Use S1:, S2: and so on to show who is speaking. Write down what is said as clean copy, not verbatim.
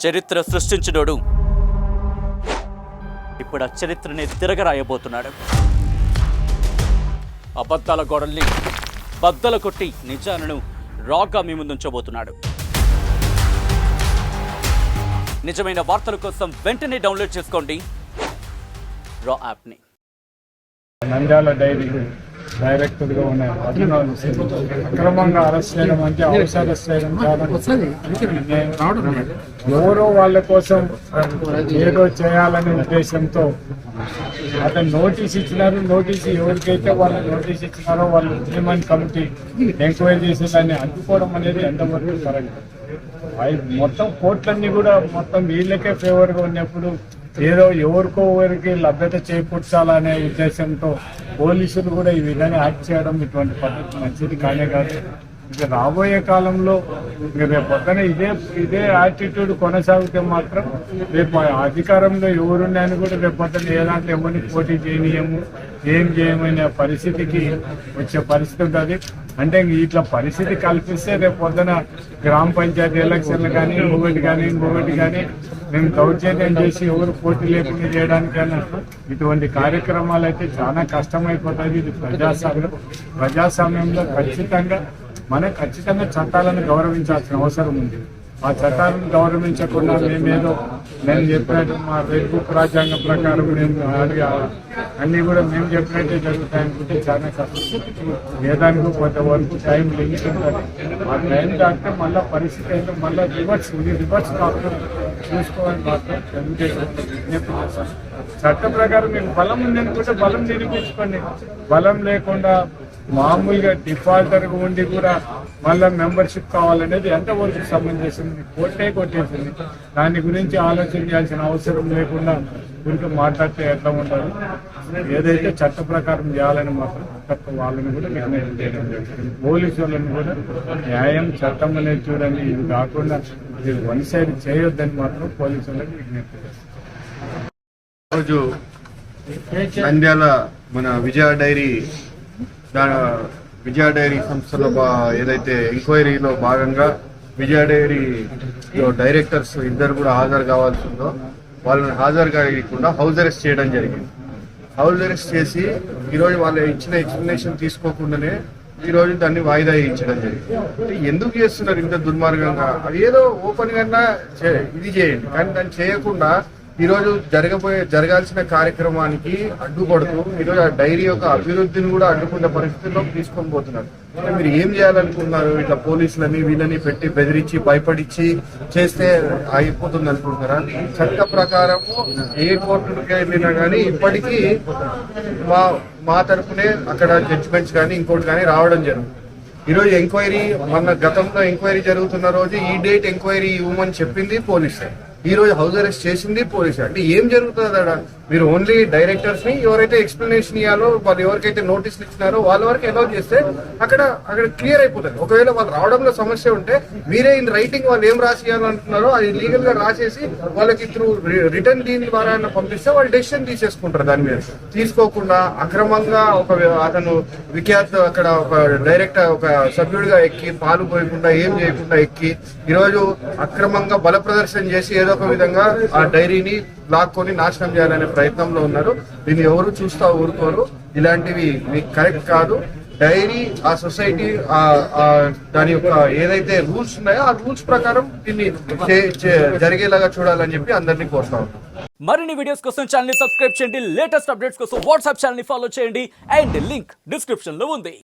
S1: చరిత్ర సృష్టించినోడు ఇప్పుడు ఆ చరిత్రని తిరగరాయబోతున్నాడు. అబద్ధాల గోడల్ని బద్దలు కొట్టి నిజాలను రాగా మీ ముందుంచబోతున్నాడు. నిజమైన వార్తల కోసం వెంటనే డౌన్లోడ్ చేసుకోండి రా యాప్ని.
S2: నంద్యాల డైరీ డైరెక్టర్గా ఉన్న అక్రమంగా అరెస్ట్ చేయడం అంటే హౌస్ అరెస్ట్ చేయడం ఎవరో వాళ్ళ కోసం ఏదో చేయాలనే ఉద్దేశంతో అతను నోటీస్ ఇచ్చినారు. నోటీస్ ఎవరికైతే వాళ్ళు నోటీస్ ఇచ్చినారో వాళ్ళు ఇంప్లిమెంట్ కమిటీ ఎంక్వైరీ చేసి దాన్ని అడ్డుకోవడం అనేది ఎంతవరకు కరెక్ట్. మొత్తం కోర్టులన్నీ కూడా మొత్తం వీళ్ళకే ఫేవర్గా ఉన్నప్పుడు ఏదో ఎవరికి లభ్యత చేకూర్చాలనే ఉద్దేశంతో పోలీసులు కూడా ఈ విధంగా యాక్ట్ చేయడం ఇటువంటి పద్ధతి మంచిది కానే కాదు. ఇక రాబోయే కాలంలో రేపు పొద్దున ఇదే యాటిట్యూడ్ కొనసాగితే మాత్రం రేపు అధికారంలో ఎవరున్నాయని కూడా రేపు పొద్దున ఏదాంట్లో ఎవరిని పోటీ చేయనీయము ఏం చేయమనే పరిస్థితికి వచ్చే పరిస్థితి ఉంటుంది. అంటే ఇట్లా పరిస్థితి కల్పిస్తే రేపు పొద్దున గ్రామ పంచాయతీ ఎలక్షన్లు కానీ ఇంకొకటి కానీ మేము దౌర్జన్యం చేసి ఎవరు పోటీ లేకుండా చేయడానికైనా ఇటువంటి కార్యక్రమాలు అయితే చాలా కష్టమైపోతుంది. ఇది ప్రజాస్వామ్యంలో ఖచ్చితంగా చట్టాలను గౌరవించాల్సిన అవసరం ఉంది. ఆ చట్టాలను గౌరవించకుండా నేను చెప్పినట్టు మా రెడ్ బుక్ రాజ్యాంగం ప్రకారం అన్నీ కూడా మేము చెప్పినట్టే జరుగుతాయనుకుంటే చాలా కష్టం. ఏదానికి కొంతవరకు టైం లిమిట్ ఉంటుంది. ఆ టైం దాటితే మళ్ళీ పరిస్థితి అయితే మళ్ళీ రివర్స్ కాకుండా చూసుకోవాలని మాత్రం తెలుగుదేశం చట్ట ప్రకారం మీకు బలం ఉందనుకుంటే బలం నిరూపించుకోండి. బలం లేకుండా మామూలుగా డిఫాల్టర్గా ఉండి కూడా మళ్ళీ మెంబర్షిప్ కావాలనేది ఎంతవరకు సమంజసింది. కోర్టే కొట్టేసింది. దాని గురించి ఆలోచన చేయాల్సిన అవసరం లేకుండా గురించి మాట్లాడితే ఎట్లా ఉంటుంది. ఏదైతే చట్ట ప్రకారం చేయాలని మాత్రం తప్ప వాళ్ళని కూడా నిర్ణయం చేయడం జరుగుతుంది. పోలీసు వాళ్ళని కూడా న్యాయం చట్టం అనేది చూడండి. ఇది కాకుండా ఇది వన్ సైడ్ చేయొద్దని మాత్రం పోలీసు వాళ్ళకి విజ్ఞప్తి చేస్తారు.
S3: రోజు నంద్యాల మన విజయ డైరీ సంస్థలో ఏదైతే ఎంక్వైరీలో భాగంగా విజయ డైరీలో డైరెక్టర్స్ ఇద్దరు కూడా హాజరు కావాల్సి ఉందో వాళ్ళని హాజరు కాకుండా హౌస్ అరెస్ట్ చేయడం జరిగింది. హౌస్ అరెస్ట్ చేసి ఈరోజు వాళ్ళు ఇచ్చిన ఎక్స్ప్లెనేషన్ తీసుకోకుండానే ఈరోజు దాన్ని వాయిదా ఇచ్చడం జరిగింది. ఎందుకు చేస్తున్నారు ఇంత దుర్మార్గంగా? ఏదో ఓపెన్ గా ఇది చేయండి, కానీ దాన్ని చేయకుండా ఈరోజు జరగాల్సిన కార్యక్రమానికి అడ్డుపడుతూ ఈరోజు ఆ డైరీ యొక్క అభివృద్ధిని కూడా అడ్డుకునే పరిస్థితుల్లో తీసుకొని పోతున్నారు. మీరు ఏం చేయాలనుకున్నారు? ఇట్లా పోలీసులని వీళ్ళని పెట్టి బెదిరించి భయపడిచ్చి చేస్తే అయిపోతుంది అనుకుంటున్నారా? చట్ట ప్రకారము ఏ కోర్టుకి వెళ్ళినా కానీ ఇప్పటికీ మా తరఫునే అక్కడ జడ్జిమెంట్స్ కానీ ఇంకోటి కానీ రావడం జరుగుతుంది. ఈరోజు ఎంక్వైరీ గతంలో ఎంక్వైరీ జరుగుతున్న రోజు ఈ డేట్ ఎంక్వైరీ ఇవ్వమని చెప్పింది పోలీసు. ఈ రోజు హౌస్ అరెస్ట్ చేసింది పోలీసు. అంటే ఏం జరుగుతుంది అక్కడ? మీరు ఓన్లీ డైరెక్టర్స్ ని ఎవరైతే ఎక్స్ప్లెనేషన్ ఇవ్వాలో వాళ్ళు ఎవరికైతే నోటీసులు ఇచ్చినారో వాళ్ళ వరకు అలౌ చేస్తే అక్కడ క్లియర్ అయిపోతుంది. ఒకవేళ వాళ్ళు రావడంలో సమస్య ఉంటే మీరే ఇన్ రైటింగ్ వాళ్ళు ఏం రాసియాలంటున్నారో అది లీగల్ గా రాసేసి వాళ్ళకి త్రూ రిటర్న్ దీని ద్వారా పంపిస్తే వాళ్ళు డెసిషన్ తీసేసుకుంటారు. దాని మీద తీసుకోకుండా అక్రమంగా అతను విఖ్యాత్ అక్కడ ఒక డైరెక్టర్ ఒక సభ్యుడిగా ఎక్కి పాలు పోయకుండా ఏం చేయకుండా ఎక్కి ఈరోజు అక్రమంగా బల ప్రదర్శన చేసి ఏదో ఒక విధంగా ఆ డైరీని లాక్కొని నాశనం చేయాలనే ప్రయత్నంలో ఉన్నారు. దీన్ని ఎవరు చూస్తా ఊరుకోరు. ఇలాంటివి మీకు కరెక్ట్ కాదు. డైరీ ఆ సొసైటీ దాని యొక్క ఏదైతే రూల్స్ ఉన్నాయో ఆ రూల్స్ ప్రకారం దీన్ని జరిగేలాగా చూడాలని చెప్పి అందరినీ కోరుతా ఉన్నాం.
S1: మరిన్ని వీడియోస్ కోసం ఛానల్ ని సబ్స్క్రైబ్ చేయండి. లేటెస్ట్ అప్డేట్స్ కోసం వాట్సాప్ ఛానల్ ని ఫాలో చేయండి. అండ్ లింక్ డిస్క్రిప్షన్ లో ఉంది.